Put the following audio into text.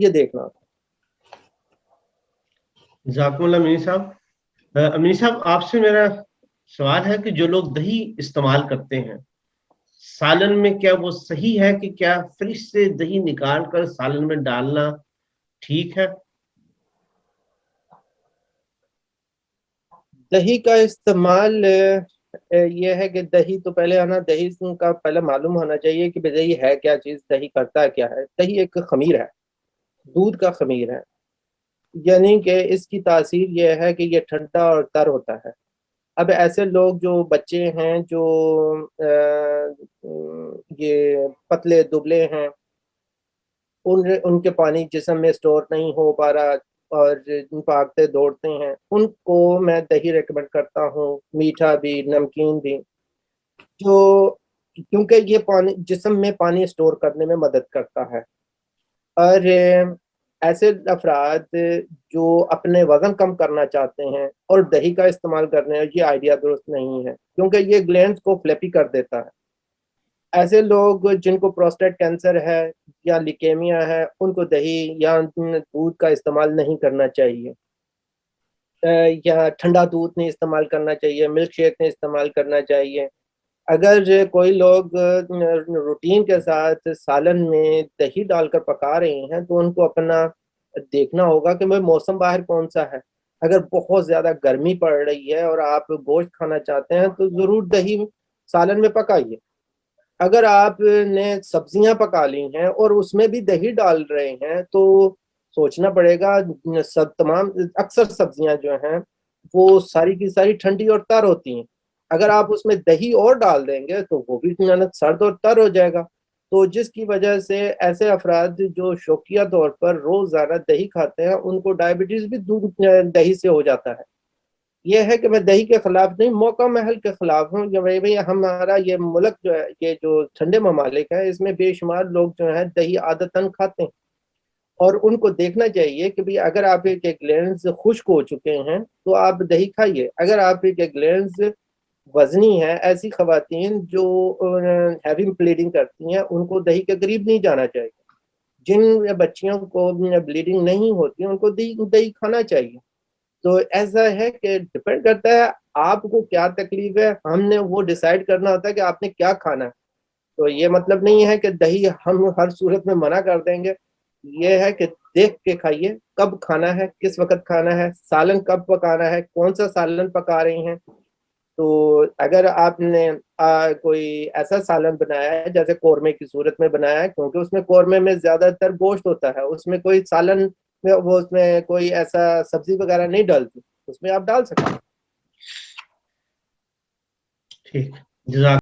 یہ دیکھنا ہوتا جزاکم اللہ امین صاحب۔ امین صاحب آپ سے میرا سوال ہے کہ جو لوگ دہی استعمال کرتے ہیں سالن میں، کیا وہ صحیح ہے کہ کیا فریج سے دہی نکال کر سالن میں ڈالنا ٹھیک ہے؟ دہی کا استعمال یہ ہے کہ دہی تو پہلے آنا، دہی کا پہلے معلوم ہونا چاہیے کہ دہی ہے کیا چیز، دہی کرتا ہے کیا ہے۔ دہی ایک خمیر ہے، دودھ کا خمیر ہے، یعنی کہ اس کی تاثیر یہ ہے کہ یہ ٹھنڈا اور تر ہوتا ہے۔ اب ایسے لوگ جو بچے ہیں جو یہ پتلے دبلے ہیں، ان کے پانی جسم میں سٹور نہیں ہو پا رہا اور بھاگتے دوڑتے ہیں، ان کو میں دہی ریکمنڈ کرتا ہوں، میٹھا بھی نمکین بھی، جو کیونکہ یہ پانی جسم میں پانی سٹور کرنے میں مدد کرتا ہے۔ اور ایسے افراد جو اپنے وزن کم کرنا چاہتے ہیں اور دہی کا استعمال کرنے ہیں، یہ آئیڈیا درست نہیں ہے کیونکہ یہ گلینڈز کو فلیپی کر دیتا ہے۔ ایسے لوگ جن کو پروسٹیٹ کینسر ہے یا لیکیمیا ہے، ان کو دہی یا دودھ کا استعمال نہیں کرنا چاہیے، یا ٹھنڈا دودھ نہیں استعمال کرنا چاہیے، ملک شیک نہیں استعمال کرنا چاہیے۔ اگر کوئی لوگ روٹین کے ساتھ سالن میں دہی ڈال کر پکا رہے ہیں تو ان کو اپنا دیکھنا ہوگا کہ موسم باہر کون سا ہے۔ اگر بہت زیادہ گرمی پڑ رہی ہے اور آپ گوشت کھانا چاہتے ہیں تو ضرور دہی سالن میں پکائیے۔ اگر آپ نے سبزیاں پکا لی ہیں اور اس میں بھی دہی ڈال رہے ہیں تو سوچنا پڑے گا، اکثر سبزیاں جو ہیں وہ ساری کی ساری ٹھنڈی اور تر ہوتی ہیں، اگر آپ اس میں دہی اور ڈال دیں گے تو وہ بھی سرد اور تر ہو جائے گا۔ تو جس کی وجہ سے ایسے افراد جو شوقیہ طور پر روزانہ دہی کھاتے ہیں ان کو ڈائبٹیز بھی دہی سے ہو جاتا ہے۔ یہ ہے کہ میں دہی کے خلاف نہیں، موقع محل کے خلاف ہوں۔ جب بھئی ہمارا یہ ملک جو ہے، یہ جو ٹھنڈے ممالک ہے، اس میں بے شمار لوگ جو ہیں دہی عادتاً کھاتے ہیں، اور ان کو دیکھنا چاہیے کہ اگر آپ کے گلینڈز خشک ہو چکے ہیں تو آپ دہی کھائیے۔ اگر آپ کے گلینڈز وزنی ہے، ایسی خواتین جو ہیوی بلیڈنگ کرتی ہیں ان کو دہی کے قریب نہیں جانا چاہیے۔ جن بچیوں کو بلیڈنگ نہیں ہوتی ان کو دہی کھانا چاہیے۔ تو ایسا ہے کہ ڈپینڈ کرتا ہے آپ کو کیا تکلیف ہے، ہم نے وہ ڈیسائیڈ کرنا ہوتا ہے کہ آپ نے کیا کھانا ہے۔ تو یہ مطلب نہیں ہے کہ دہی ہم ہر صورت میں منع کر دیں گے، یہ ہے کہ دیکھ کے کھائیے کب کھانا ہے، کس وقت کھانا ہے، سالن کب پکانا ہے، کون سا سالن پکا رہی ہیں۔ تو اگر آپ نے کوئی ایسا سالن بنایا ہے جیسے قورمے کی صورت میں بنایا ہے، کیونکہ اس میں قورمے میں زیادہ تر گوشت ہوتا ہے، اس میں کوئی سالن میں وہ اس میں کوئی ایسا سبزی وغیرہ نہیں ڈالتی، اس میں آپ ڈال سکتے ہیں۔ ٹھیک، جزاک